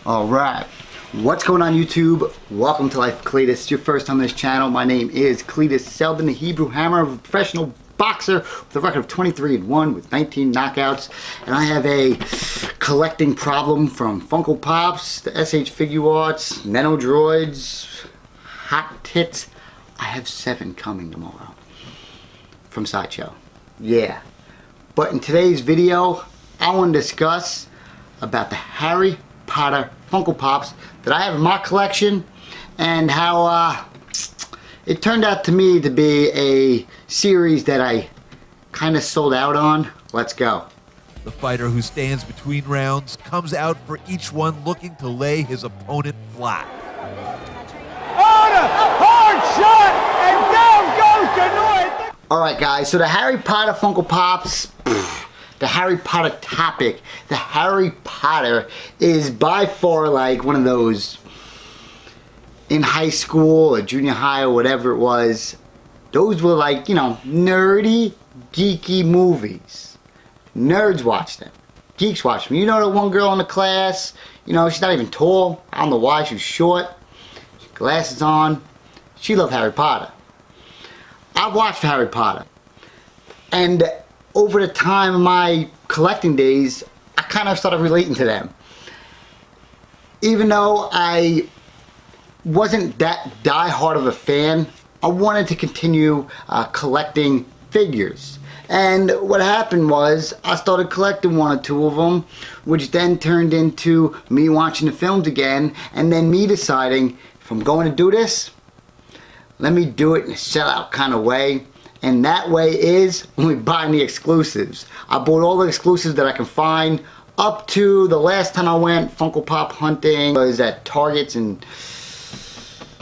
Alright, what's going on YouTube? Welcome to Life of CLETUS. It's your first time on this channel. My name is CLETUS Seldin, the Hebrew Hammer of a professional boxer with a record of 23-1 with 19 knockouts. And I have a collecting problem from Funko Pops, the SH figuarts, Nano Droids, Hot Tits. I have 7 coming tomorrow from Sideshow. Yeah. But in today's video, I want to discuss about the Harry Potter Funko Pops that I have in my collection and how it turned out to me to be a series that I kind of sold out on. Let's go. The fighter who stands between rounds comes out for each one looking to lay his opponent flat. On a hard shot and down goes the North. Alright guys, so the Harry Potter Funko Pops, the Harry Potter topic, the Harry Potter is by far like one of those in high school or junior high or whatever it was. Those were like, you know, nerdy, geeky movies. Nerds watched them. Geeks watched them. You know that one girl in the class, you know, she's not even tall. I don't know why, she was short. Glasses on. She loved Harry Potter. I've watched Harry Potter. And over the time of my collecting days, I kind of started relating to them. Even though I wasn't that die-hard of a fan, I wanted to continue collecting figures. And what happened was, I started collecting 1 or 2 of them, which then turned into me watching the films again, and then me deciding, if I'm going to do this, let me do it in a sellout kind of way. And that way is when we buy the exclusives. I bought all the exclusives that I can find up to the last time I went Funko Pop hunting. I was at Targets and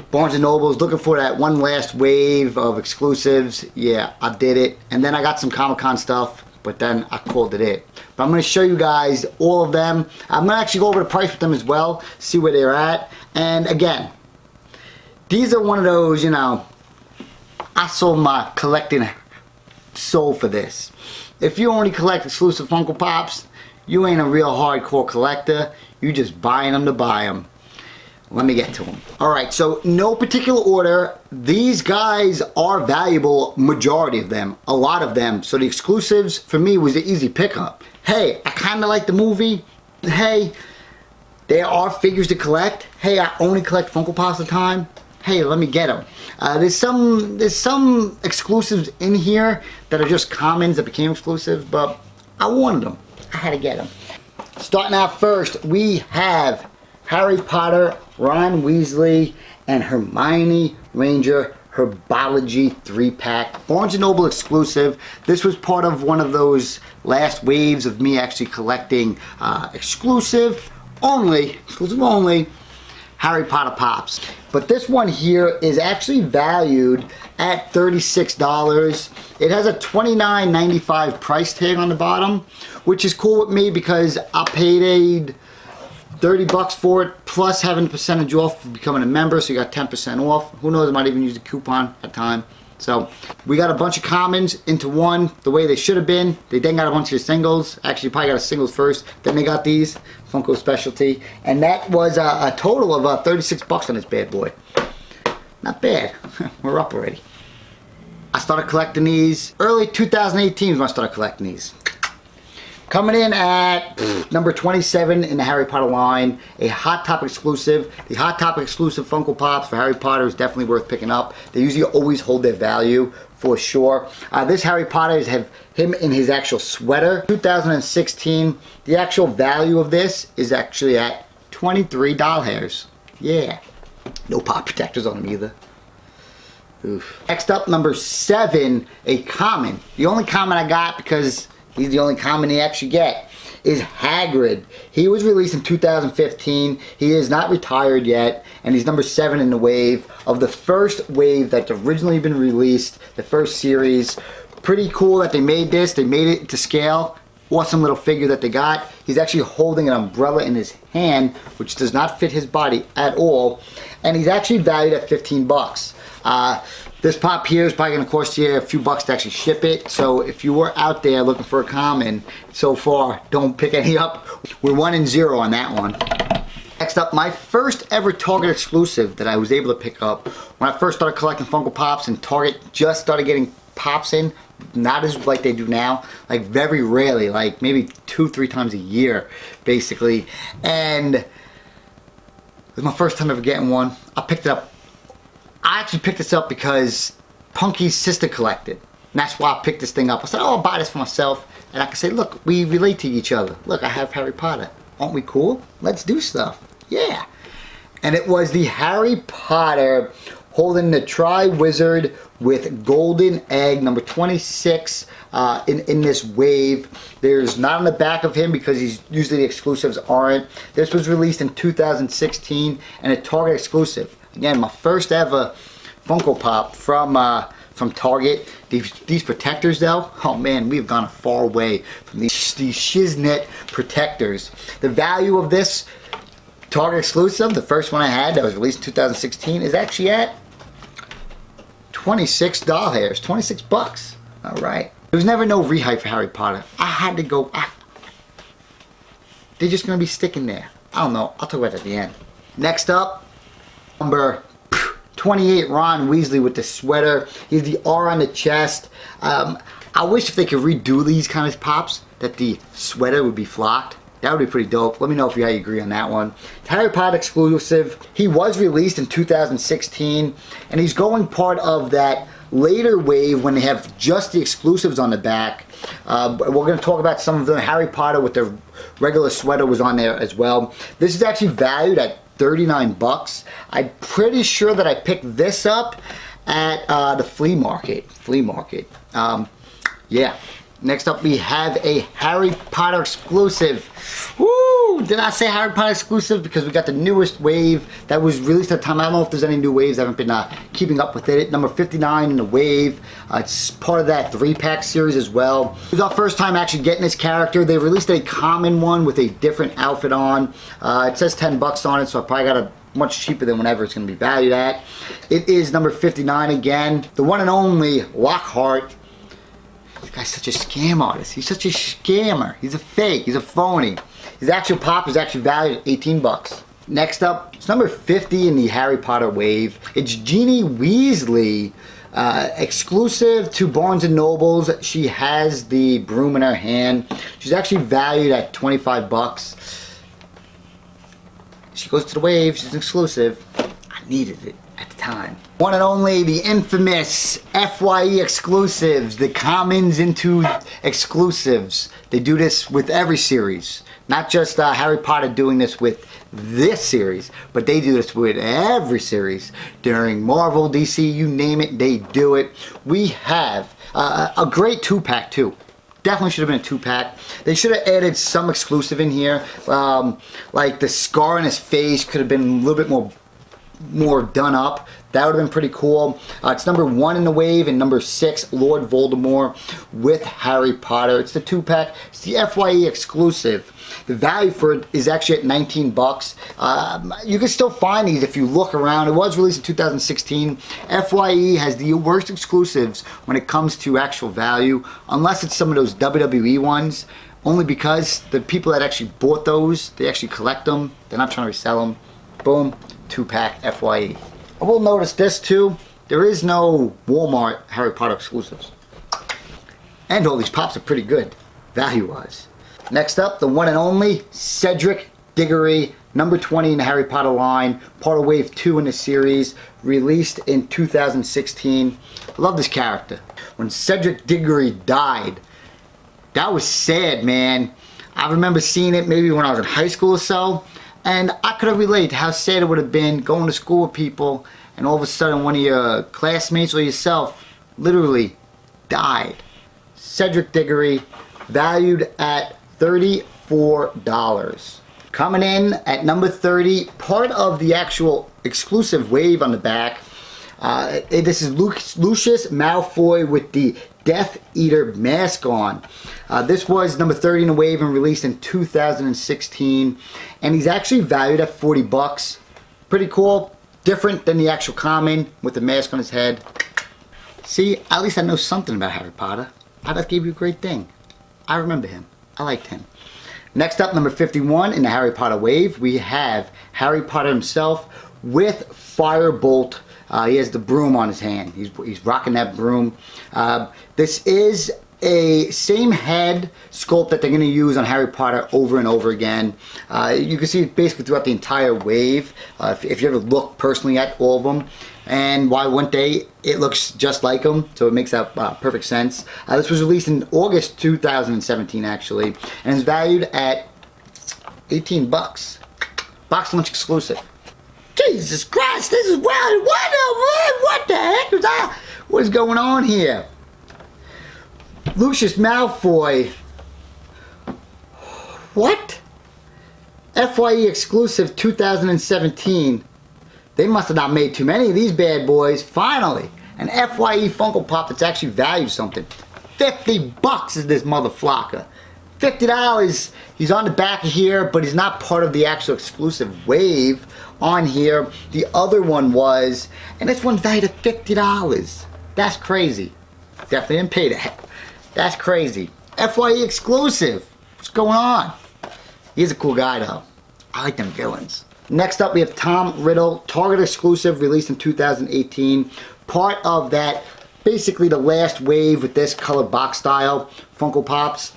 Barnes and Nobles looking for that one last wave of exclusives. Yeah, I did it. And then I got some Comic-Con stuff, but then I called it in. But I'm going to show you guys all of them. I'm going to actually go over the price with them as well, see where they're at. And again, these are one of those, you know, I sold my collecting soul for this. If you only collect exclusive Funko Pops, you ain't a real hardcore collector. You just buying them to buy them. Let me get to them. Alright, so no particular order. These guys are valuable, majority of them, a lot of them. So the exclusives for me was the easy pickup. Hey, I kind of like the movie. Hey, there are figures to collect. Hey, I only collect Funko Pops at a time. Hey, let me get them. There's some exclusives in here that are just commons that became exclusive, but I wanted them. I had to get them. Starting out first, we have Harry Potter, Ron Weasley, and Hermione Granger Herbology 3-pack. Barnes & Noble exclusive. This was part of one of those last waves of me actually collecting exclusive only Harry Potter Pops. But this one here is actually valued at $36. It has a $29.95 price tag on the bottom, which is cool with me because I paid 30 bucks for it, plus having a percentage off for becoming a member, so you got 10% off. Who knows, I might even use a coupon at time. So we got a bunch of commons into one the way they should have been. They then got a bunch of singles. Actually, probably got a singles first. Then they got these Funko specialty, and that was a total of 36 bucks on this bad boy. Not bad. We're up already. I started collecting these early 2018 is when I started collecting these. Coming in at number 27 in the Harry Potter line, a Hot Topic exclusive. The Hot Topic exclusive Funko Pops for Harry Potter is definitely worth picking up. They usually always hold their value for sure. This Harry Potter have him in his actual sweater. 2016, the actual value of this is actually at 23 doll hairs. Yeah. No pop protectors on them either. Oof. Next up, number 7, a common. The only common I got because he's the only common you actually get, is Hagrid. He was released in 2015. He is not retired yet, and he's number 7 in the wave of the first wave that's originally been released, the first series. Pretty cool that they made this. They made it to scale. Awesome little figure that they got. He's actually holding an umbrella in his hand, which does not fit his body at all, and he's actually valued at 15 bucks. This pop here is probably going to cost you a few bucks to actually ship it. So if you were out there looking for a common so far, don't pick any up. We're 1-0 on that one. Next Next up, my first ever Target exclusive that I was able to pick up when I first started collecting Funko Pops and Target just started getting Pops in, not as like they do now, like very rarely, like maybe 2-3 times a year, basically. And it was my first time ever getting one. I picked it up. I actually picked this up because Punky's sister collected. And that's why I picked this thing up. I said, oh, I'll buy this for myself. And I can say, look, we relate to each other. Look, I have Harry Potter. Aren't we cool? Let's do stuff. Yeah. And it was the Harry Potter holding the Tri-Wizard with Golden Egg, number 26 in this wave. There's not on the back of him because usually the exclusives aren't. This was released in 2016 and a Target exclusive. Again, my first ever Funko Pop from Target. These protectors though, oh man, we've gone a far way from these shiznit protectors. The value of this Target exclusive, the first one I had that was released in 2016, is actually at $26, 26 bucks. All right. There was never no rehype for Harry Potter. I had to go. They're just gonna be sticking there. I don't know. I'll talk about it at the end. Next up, number 28, Ron Weasley with the sweater. He's the R on the chest. I wish if they could redo these kind of pops that the sweater would be flocked. That would be pretty dope. Let me know if you agree on that one. Harry Potter exclusive. He was released in 2016 and he's going part of that later wave when they have just the exclusives on the back. We're going to talk about some of them. Harry Potter with the regular sweater was on there as well. This is actually valued at 39 bucks. I'm pretty sure that I picked this up at the flea market. Yeah. Next up we have a Harry Potter exclusive. Woo! Did I say Harry Potter exclusive? Because we got the newest wave that was released at the time. I don't know if there's any new waves. I haven't been keeping up with it. Number 59 in the wave. It's part of that 3-pack series as well. It was our first time actually getting this character. They released a common one with a different outfit on. It says 10 bucks on it, so I probably got a much cheaper than whatever it's going to be valued at. It is number 59 again. The one and only Lockhart. This guy's such a scam artist. He's such a scammer. He's a fake. He's a phony. His actual pop is actually valued at 18 bucks. Next up, it's number 50 in the Harry Potter wave. It's Ginny Weasley, exclusive to Barnes & Nobles. She has the broom in her hand. She's actually valued at 25 bucks. She goes to the wave. She's an exclusive. I needed it at the time. One and only, the infamous FYE exclusives, the commons into exclusives. They do this with every series. Not just Harry Potter doing this with this series, but they do this with every series. During Marvel, DC, you name it, they do it. We have a great 2-pack too. Definitely should have been a 2-pack. They should have added some exclusive in here. Like the scar on his face could have been a little bit more done up. That would have been pretty cool. It's number 1 in the wave and number 6, Lord Voldemort with Harry Potter. It's the 2-pack. It's the FYE exclusive. The value for it is actually at 19 bucks. You can still find these if you look around. It was released in 2016. FYE has the worst exclusives when it comes to actual value, unless it's some of those WWE ones, only because the people that actually bought those, they actually collect them. They're not trying to resell them. Boom, 2-pack FYE. I will notice this too. There is no Walmart Harry Potter exclusives. And all these pops are pretty good, value-wise. Next up, the one and only Cedric Diggory, number 20 in the Harry Potter line, part of Wave 2 in the series, released in 2016. I love this character. When Cedric Diggory died, that was sad, man. I remember seeing it maybe when I was in high school or so, and I could have related to how sad it would have been going to school with people and all of a sudden one of your classmates or yourself literally died. Cedric Diggory, valued at $34. Coming in at number 30, part of the actual exclusive wave on the back. This is Lucius Malfoy with the Death Eater mask on. This was number 30 in the wave and released in 2016. And he's actually valued at 40 bucks. Pretty cool. Different than the actual common with the mask on his head. See, at least I know something about Harry Potter. I just gave you a great thing. I remember him. I liked him. Next up, number 51 in the Harry Potter wave, we have Harry Potter himself with Firebolt. He has the broom on his hand. He's rocking that broom. This is a same head sculpt that they're going to use on Harry Potter over and over again. You can see it basically throughout the entire wave, if you ever look personally at all of them. And why wouldn't they? It looks just like them, so it makes that perfect sense. This was released in August 2017, actually, and is valued at 18 bucks. Box lunch exclusive. Jesus Christ, this is wild. What the heck is that? What is going on here? Lucius Malfoy. What? FYE exclusive 2017. They must have not made too many of these bad boys. Finally, an FYE Funko Pop that's actually valued something. 50 bucks is this motherflocker. $50. He's on the back of here, but he's not part of the actual exclusive wave on here. The other one was, and this one's valued at $50. That's crazy. Definitely didn't pay that. That's crazy. FYE exclusive. What's going on? He's a cool guy though. I like them villains. Next up we have Tom Riddle, Target exclusive, released in 2018. Part of that, basically the last wave with this color box style Funko Pops.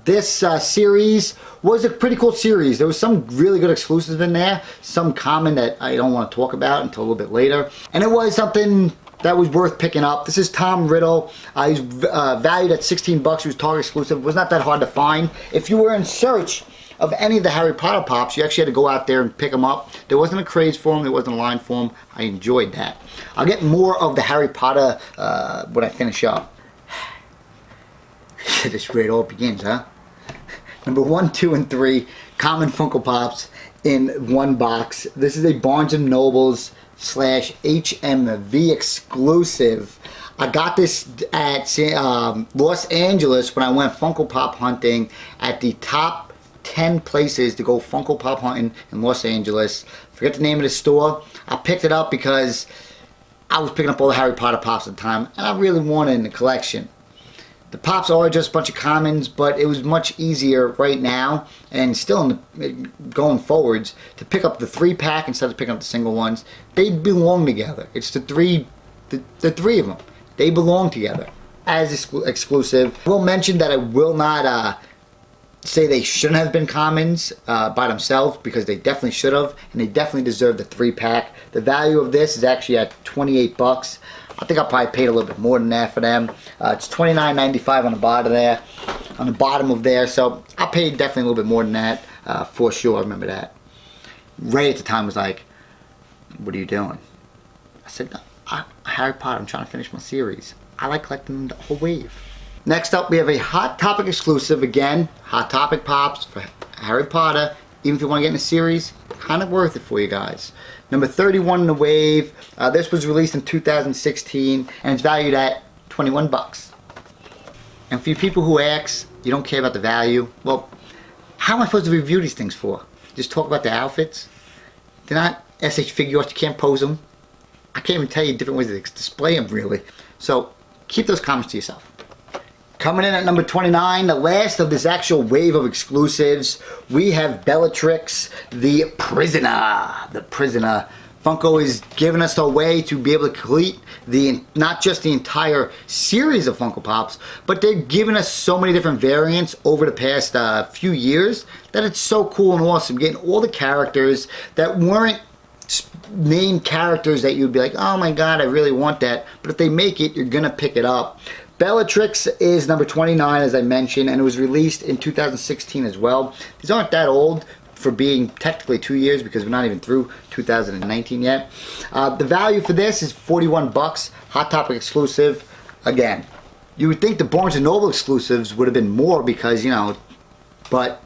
This series was a pretty cool series. There was some really good exclusives in there. Some common that I don't want to talk about until a little bit later. And it was something that was worth picking up. This is Tom Riddle. He's valued at 16 bucks. He was Target exclusive. It was not that hard to find. If you were in search of any of the Harry Potter Pops, you actually had to go out there and pick them up. There wasn't a craze for them. There wasn't a line for them. I enjoyed that. I'll get more of the Harry Potter when I finish up. This is where it all begins, huh? Number 1, 2, and 3, common Funko Pops in one box. This is a Barnes & Nobles / HMV exclusive. I got this at Los Angeles when I went Funko Pop hunting at the top 10 places to go Funko Pop hunting in Los Angeles. Forget the name of the store. I picked it up because I was picking up all the Harry Potter Pops at the time and I really wanted in the collection. The Pops are just a bunch of commons, but it was much easier right now and still going forwards to pick up the 3-pack instead of picking up the single ones. They belong together. It's the three of them. They belong together as exclusive. I will mention that I will not say they shouldn't have been commons by themselves, because they definitely should have, and they definitely deserve the 3-pack. The value of this is actually at 28 bucks. I think I probably paid a little bit more than that for them. It's $29.95 on the bottom there, on the bottom of there. So I paid definitely a little bit more than that for sure. I remember that. Ray at the time was like, "What are you doing?" I said, no, "Harry Potter. I'm trying to finish my series. I like collecting the whole wave." Next up, we have a Hot Topic exclusive again. Hot Topic Pops for Harry Potter. Even if you want to get in a series, kind of worth it for you guys. Number 31 in the wave. This was released in 2016 and it's valued at 21 bucks. And for you people who ask, you don't care about the value, well, how am I supposed to review these things for? Just talk about the outfits? They're not SH figuarts, you can't pose them. I can't even tell you different ways to display them, really. So keep those comments to yourself. Coming in at number 29, the last of this actual wave of exclusives, we have Bellatrix, the Prisoner. The Prisoner. Funko is giving us a way to be able to complete not just the entire series of Funko Pops, but they're giving us so many different variants over the past few years that it's so cool and awesome. Getting all the characters that weren't named characters that you'd be like, oh my god, I really want that. But if they make it, you're going to pick it up. Bellatrix is number 29, as I mentioned, and it was released in 2016 as well. These aren't that old for being technically 2 years, because we're not even through 2019 yet. The value for this is 41 bucks, Hot Topic exclusive. Again, you would think the Barnes & Noble exclusives would have been more because, you know, but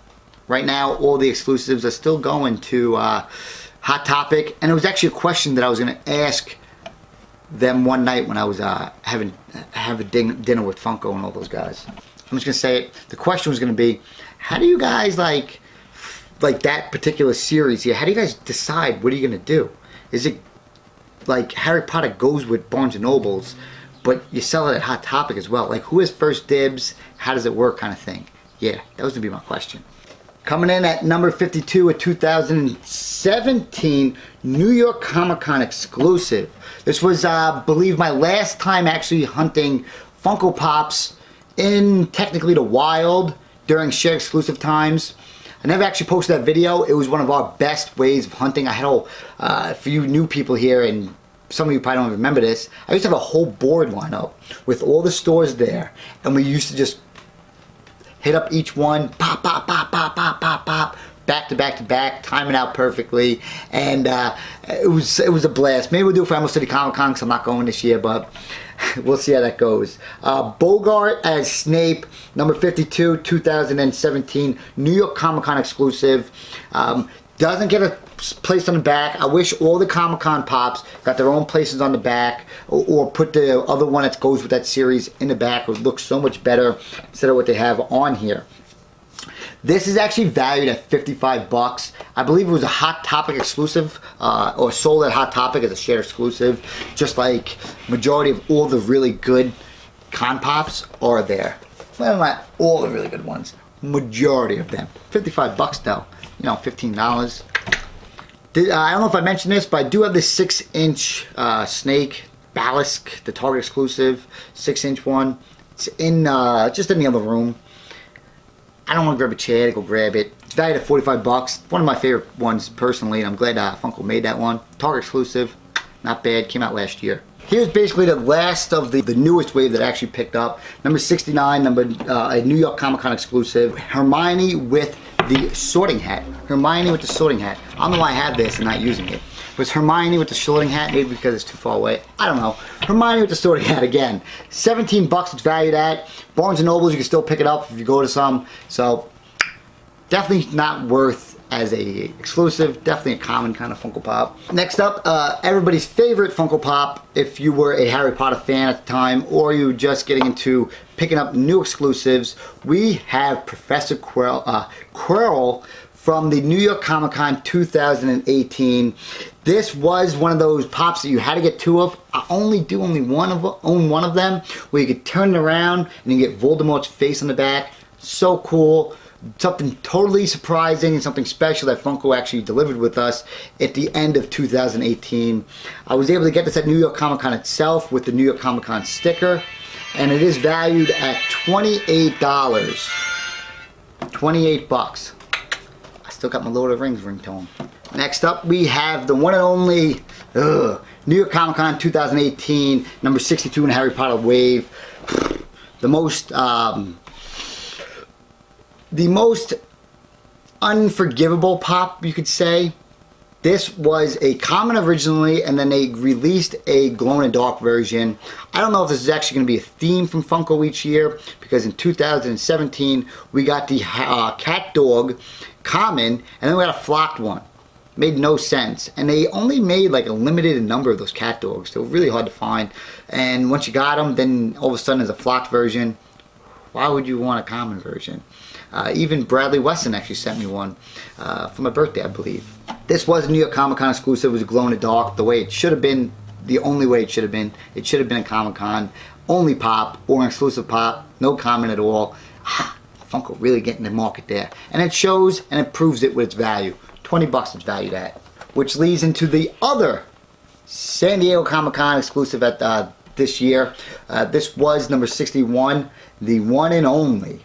right now all the exclusives are still going to Hot Topic, and it was actually a question that I was going to ask them one night when I was having dinner with Funko and all those guys. I'm just gonna say it. The question was gonna be, how do you guys like that particular series here? How do you guys decide what are you gonna do? Is it like Harry Potter goes with Barnes & Nobles, but you sell it at Hot Topic as well? Like, who has first dibs? How does it work, kind of thing? Yeah, that was gonna be my question. Coming in at number 52, a 2017 New York Comic Con exclusive. This was, I believe, my last time actually hunting Funko Pops in technically the wild during shared exclusive times. I never actually posted that video. It was one of our best ways of hunting. I had for you new people here, and some of you probably don't remember this, I used to have a whole board lineup with all the stores there, and we used to just hit up each one, pop, pop, pop, pop, pop, pop, pop, back to back to back, time it out perfectly, and it was a blast. Maybe we'll do it for Emerald City Comic Con because I'm not going this year, but we'll see how that goes. Bogart as Snape, number 52, 2017 New York Comic Con exclusive. Doesn't get a place on the back. I wish all the Comic Con Pops got their own places on the back, or put the other one that goes with that series in the back. It would look so much better instead of what they have on here. This is actually valued at 55 bucks. I believe it was a Hot Topic exclusive, or sold at Hot Topic as a shared exclusive, just like majority of all the really good Con Pops are there. Well, not all the really good ones. Majority of them. 55 bucks though. You know, $15. I don't know if I mentioned this, but I do have this 6-inch snake Ballast, the Target exclusive 6-inch one. It's in just in the other room. I don't want to grab a chair to go grab it. It's valued at 45 bucks. One of my favorite ones personally, and I'm glad Funko made that one. Target exclusive, not bad. Came out last year. Here's basically the last of the newest wave that I actually picked up. Number 69, a New York Comic Con exclusive. Hermione with the sorting hat. Hermione with the sorting hat. I don't know why I have this and not using it. Was Hermione with the sorting hat, maybe because it's too far away? I don't know. Hermione with the sorting hat again. 17 bucks it's valued at. Barnes & Nobles, you can still pick it up if you go to some. So, definitely not worth as a exclusive. Definitely a common kind of Funko Pop. Next up, everybody's favorite Funko Pop, if you were a Harry Potter fan at the time, or you were just getting into picking up new exclusives, we have Professor Quirrell from the New York Comic Con 2018. This was one of those pops that you had to get two of. I own one of them, where you could turn it around and you get Voldemort's face on the back. So cool. Something totally surprising and something special that Funko actually delivered with us at the end of 2018. I was able to get this at New York Comic Con itself with the New York Comic Con sticker, and it is valued at $28. 28 bucks. I still got my Lord of the Rings ringtone. Next up, we have the one and only New York Comic Con 2018, number 62 in the Harry Potter wave. The most unforgivable pop, you could say. This was a common originally, and then they released a glow-in-the-dark version. I don't know if this is actually going to be a theme from Funko each year, because in 2017 we got the cat dog common, and then we got a flocked one. Made no sense, and they only made like a limited number of those cat dogs. They were really hard to find, and once you got them, then all of a sudden there's a flocked version. Why would you want a common version? Even Bradley Weston actually sent me one for my birthday, I believe. This was a New York Comic Con exclusive. It was glow in the dark, the way it should have been, the only way it should have been. It should have been a Comic Con only pop or an exclusive pop, no comment at all. Funko really getting the market there, and it shows and it proves it with its value. 20 bucks it's valued at, which leads into the other San Diego Comic Con exclusive at this year. This was number 61, the one and only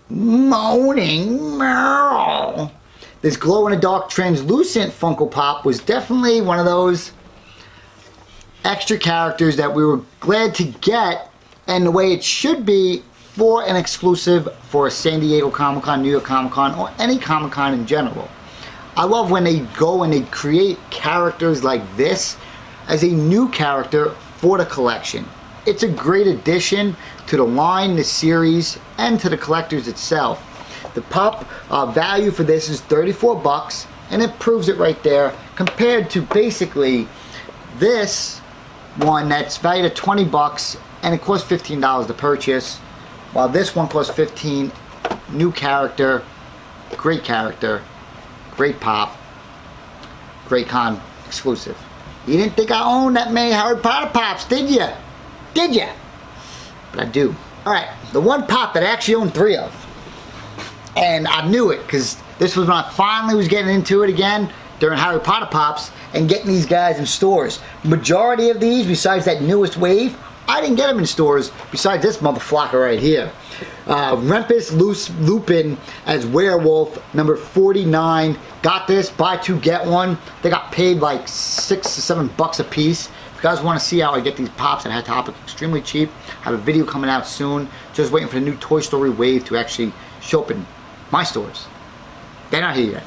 Moaning Merle. This glow-in-the-dark translucent Funko Pop was definitely one of those extra characters that we were glad to get, and the way it should be for an exclusive for a San Diego Comic Con, New York Comic Con, or any Comic Con in general. I love when they go and they create characters like this as a new character for the collection. It's a great addition to the line, the series, and to the collectors itself. The pop value for this is 34 bucks, and it proves it right there, compared to basically this one that's valued at 20 bucks, and it costs $15 to purchase, while this one costs 15. New character, great pop, great con exclusive. You didn't think I owned that many Harry Potter pops, did you? Did you? But I do. Alright, the one pop that I actually own 3 of. And I knew it because this was when I finally was getting into it again during Harry Potter Pops and getting these guys in stores. Majority of these, besides that newest wave, I didn't get them in stores besides this motherfucker right here. Rempus Lupin as werewolf, number 49. Got this, buy two get one. They got paid like $6 to $7 a piece. If you guys want to see how I get these pops at Hot Topic extremely cheap, I have a video coming out soon. Just waiting for the new Toy Story wave to actually show up in my stores. They're not here yet.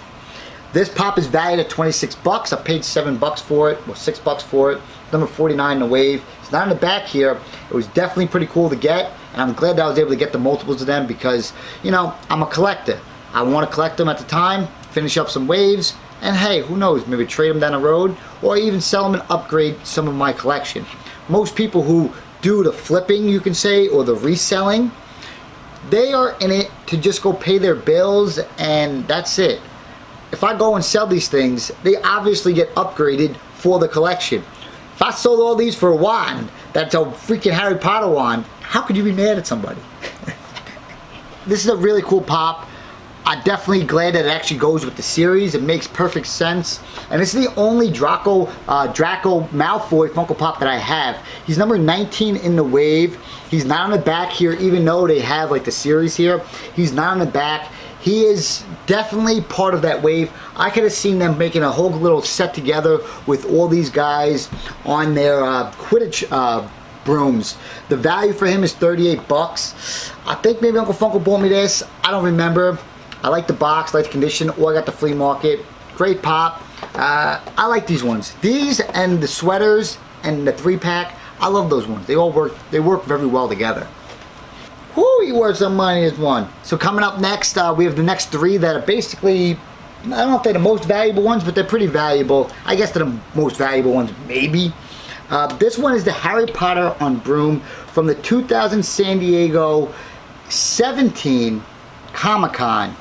This pop is valued at 26 bucks. I paid $7 for it, or $6 for it. Number 49 in the wave. It's not in the back here. It was definitely pretty cool to get, and I'm glad that I was able to get the multiples of them because, you know, I'm a collector. I want to collect them at the time, finish up some waves, and hey, who knows, maybe trade them down the road, or even sell them and upgrade some of my collection. Most people who do the flipping, you can say, or the reselling, they are in it to just go pay their bills, and that's it. If I go and sell these things, they obviously get upgraded for the collection. If I sold all these for a wand, that's a freaking Harry Potter wand, how could you be mad at somebody? This is a really cool pop. I'm definitely glad that it actually goes with the series. It makes perfect sense. And this is the only Draco Malfoy Funko Pop that I have. He's number 19 in the wave. He's not on the back here, even though they have like the series here. He's not on the back. He is definitely part of that wave. I could have seen them making a whole little set together with all these guys on their Quidditch brooms. The value for him is 38 bucks. I think maybe Uncle Funko bought me this. I don't remember. I like the box, like the condition, or I got the flea market. Great pop. I like these ones. These and the sweaters and the 3-pack, I love those ones. They all work very well together. Whoo, you worth some money as one. So coming up next, we have the next 3 that are basically, I don't know if they're the most valuable ones, but they're pretty valuable. I guess they're the most valuable ones, maybe. This one is the Harry Potter on broom from the 2000 San Diego 17 Comic-Con.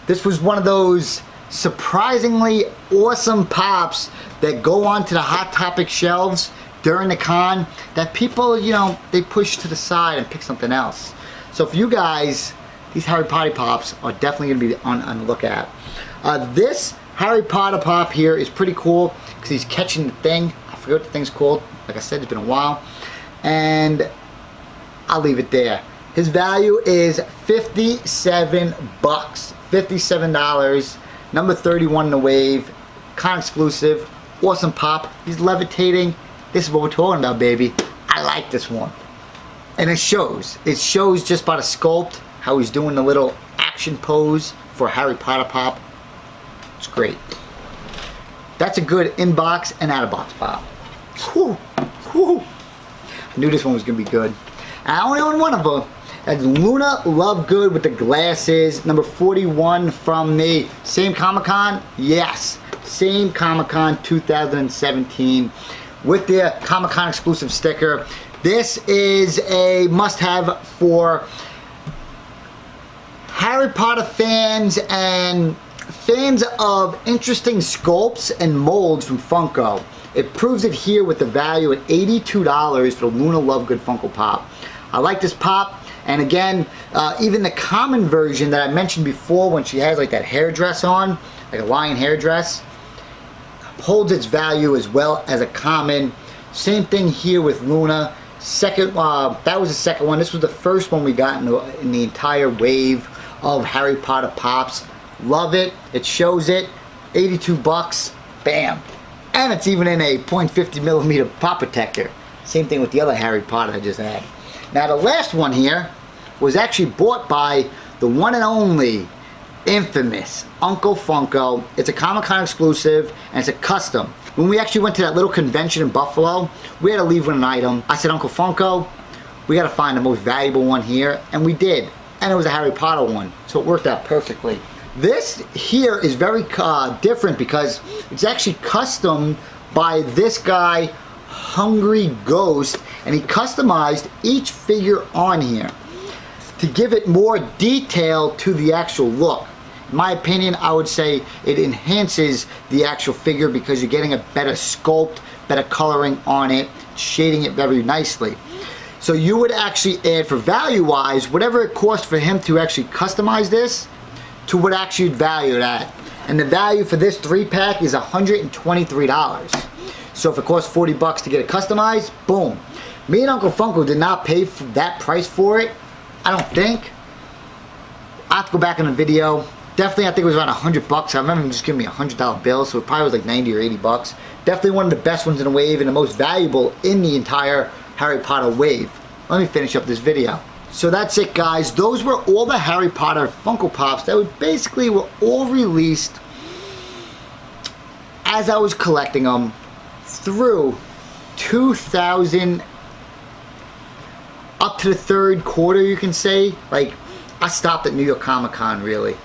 This was one of those surprisingly awesome pops that go onto the Hot Topic shelves during the con that people, you know, they push to the side and pick something else. So for you guys, these Harry Potter pops are definitely going to be on the lookout. This Harry Potter pop here is pretty cool because he's catching the thing. I forget what the thing's called. Like I said, it's been a while. And I'll leave it there. His value is 57 bucks. $57. Number 31 in the wave. Con exclusive. Awesome pop. He's levitating. This is what we're talking about, baby. I like this one. And it shows. It shows just by the sculpt how he's doing the little action pose for Harry Potter pop. It's great. That's a good in-box and out-of-box pop. Whew. Whew. I knew this one was going to be good. And I only own one of them. That's Luna Lovegood with the glasses. Number 41 from the same Comic-Con? Yes. Same Comic-Con 2017 with the Comic-Con exclusive sticker. This is a must-have for Harry Potter fans and fans of interesting sculpts and molds from Funko. It proves it here with the value at $82 for the Luna Lovegood Funko Pop. I like this pop. And again, even the common version that I mentioned before when she has like that hair dress on, like a lion hair dress, holds its value as well as a common. Same thing here with Luna. Second, that was the second one. This was the first one we got in the entire wave of Harry Potter pops. Love it. It shows it. 82 bucks. Bam. And it's even in a .50 millimeter pop protector. Same thing with the other Harry Potter I just had. Now the last one here was actually bought by the one and only infamous Uncle Funko. It's a Comic-Con exclusive and it's a custom. When we actually went to that little convention in Buffalo, we had to leave with an item. I said, Uncle Funko, we gotta find the most valuable one here, and we did. And it was a Harry Potter one, so it worked out perfectly. This here is very different because it's actually custom by this guy, Hungry Ghost, and he customized each figure on here to give it more detail to the actual look. In my opinion, I would say it enhances the actual figure because you're getting a better sculpt, better coloring on it, shading it very nicely. So you would actually add, for value wise, whatever it cost for him to actually customize this, to what actually you'd value it at. And the value for this 3-pack is $123. So if it costs 40 bucks to get it customized, boom. Me and Uncle Funko did not pay for that price for it, I don't think. I have to go back in the video. Definitely, I think it was around 100 bucks. I remember him just giving me a $100 bill, so it probably was like 90 or 80 bucks. Definitely one of the best ones in the wave and the most valuable in the entire Harry Potter wave. Let me finish up this video. So that's it, guys. Those were all the Harry Potter Funko Pops that were all released as I was collecting them through 2000 up to the third quarter, you can say. Like, I stopped at New York Comic Con, really.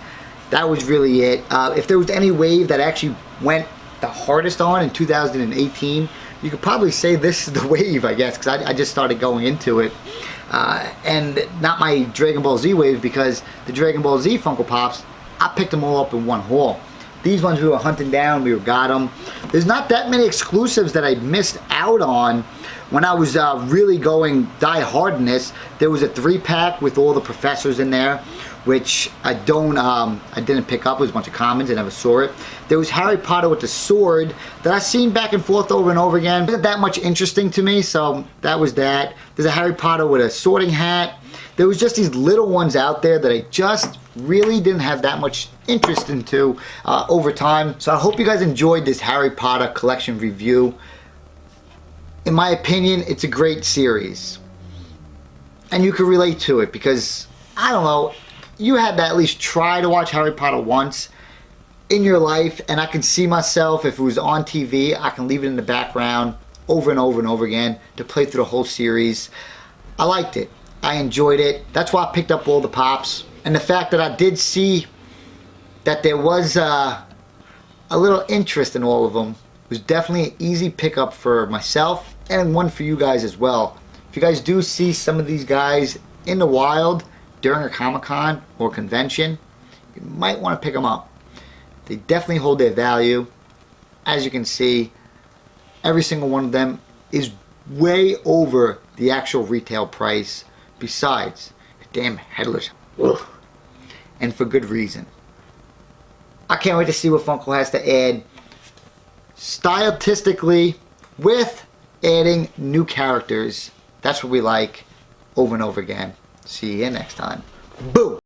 That was really it. If there was any wave that actually went the hardest on in 2018, you could probably say this is the wave, I guess, because I just started going into it. And not my Dragon Ball Z wave, because the Dragon Ball Z Funko Pops, I picked them all up in one haul. These ones we were hunting down, we got them. There's not that many exclusives that I missed out on when I was really going die hard in this. There was a 3-pack with all the professors in there, which I didn't pick up. It was a bunch of commons, I never saw it. There was Harry Potter with the sword that I've seen back and forth over and over again. It wasn't that much interesting to me, so that was that. There's a Harry Potter with a sorting hat. There was just these little ones out there that I just really didn't have that much interest into over time. So I hope you guys enjoyed this Harry Potter collection review. In my opinion, it's a great series. And you can relate to it because, I don't know, you had to at least try to watch Harry Potter once in your life, and I can see myself, if it was on TV, I can leave it in the background over and over and over again to play through the whole series. I liked it. I enjoyed it. That's why I picked up all the pops. And the fact that I did see that there was a little interest in all of them was definitely an easy pickup for myself and one for you guys as well. If you guys do see some of these guys in the wild during a Comic-Con or convention, you might want to pick them up. They definitely hold their value. As you can see, every single one of them is way over the actual retail price. Besides, damn headless. Ugh. And for good reason. I can't wait to see what Funko has to add stylistically with adding new characters. That's what we like over and over again. See you next time. Boom!